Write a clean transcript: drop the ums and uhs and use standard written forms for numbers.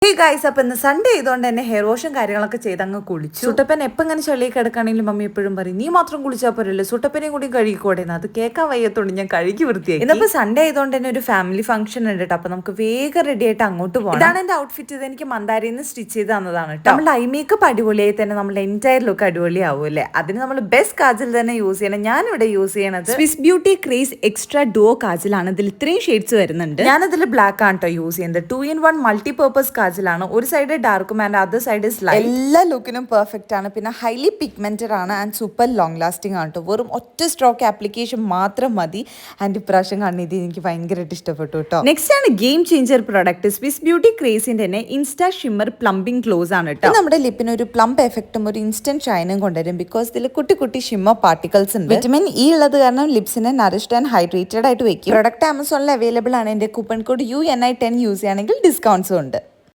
Hey guys, അപ്പം ഇന്ന് Sunday ആയതുകൊണ്ട് തന്നെ ഹെയർ വാഷും കാര്യങ്ങളൊക്കെ ചെയ്ത് അങ്ങ് കുളിച്ചു. സുട്ടപ്പൻ എപ്പം ഇങ്ങനെ ചളിയിൽ കിടക്കുകയാണെങ്കിലും മമ്മി എപ്പോഴും പറയും, നീ മാത്രം കുളിച്ചാൽ പോരല്ലോ, സുട്ടപ്പനെയും കൂടി കഴുകിക്കോടെ. അത് കേൾക്കാൻ വയ്യത്തോണ്ട് ഞാൻ കഴുകി വൃത്തിയായി. ഇന്നിപ്പോൾ സൺഡേ ആയതുകൊണ്ട് തന്നെ ഒരു ഫാമിലി ഫംഗ്ഷൻ ഉണ്ട് കേട്ടോ. അപ്പം നമുക്ക് വേഗം റെഡി ആയിട്ട് അങ്ങോട്ട് പോകാം. ഇതാണ് എൻ്റെ ഔട്ട്ഫിറ്റ്. ഇത് എനിക്ക് മന്ദാരിയിൽ നിന്ന് സ്റ്റിച്ച് ചെയ്ത് തന്നതാണ് കേട്ടോ. നമ്മുടെ ഐ മേക്കപ്പ് അടിപൊളിയായി തന്നെ നമ്മുടെ എൻറ്റയർ ലുക്ക് അടിപൊളിയാവും അല്ലേ. അതിന് നമ്മൾ ബെസ്റ്റ് കാജൽ തന്നെ യൂസ് ചെയ്യണം. ഞാനിവിടെ യൂസ് ചെയ്യണത് Swiss Beauty Craze extra duo കാജലാണ്. ഇതിൽ ഇത്രയും ഷെയ്ഡ്സ് വരുന്നുണ്ട്. ഞാനതിൽ ബ്ലാക്ക് ആണ് കേട്ടോ യൂസ് ചെയ്യുന്നത്. 2-in-1 മൾട്ടിപർപ്പസ് കാജലാണ്. ഒരു സൈഡ് ഡാർക്കും and other side is light. എല്ലാ ലുക്കിനും പെർഫെക്റ്റ് ആണ്. പിന്നെ ഹൈലി പിഗ്മെന്റഡ് ആണ് ആൻഡ് സൂപ്പർ ലോങ് ലാസ്റ്റിംഗ് ആണ് കേട്ടോ. വെറും ഒറ്റ സ്ട്രോക്ക് ആപ്ലിക്കേഷൻ മാത്രം മതി. ആൻഡ് ഇപ്രാവശ്യം കാണുന്നത് എനിക്ക് ഭയങ്കരമായിട്ട് ഇഷ്ടപ്പെട്ടു കേട്ടോ. നെക്സ്റ്റ് ആണ് game changer product. Swiss Beauty ക്രേസിന്റെ തന്നെ ഇൻസ്റ്റാ ഷിമ്മർ പ്ലംബിംഗ് ക്ലോസ് ആണ് കേട്ടോ. നമ്മുടെ ലിപ്പിന് ഒരു പ്ലംബ് എഫക്റ്റും ഒരു ഇൻസ്റ്റന്റ് ഷൈനും കൊണ്ടുവരും. ബിക്കോസ് ഇതിൽ കുട്ടി കുട്ടി ഷിമ്മർ പാർട്ടിക്കൽസ് ഉണ്ട്. വിറ്റമിൻ ഇ ഉള്ളത് കാരണം ലിപ്സിനെ നറിഷ്ഡ് ആൻഡ് ഹൈഡ്രേറ്റഡ് ആയിട്ട് വെക്കും. പ്രൊഡക്റ്റ് ആമസോണിൽ അവൈലബിൾ ആണ്. എന്റെ കൂപ്പൺ കോഡ് UNI10 യൂസ് ചെയ്യുകയാണെങ്കിൽ ഡിസ്കൗണ്ട്സും ഉണ്ട്.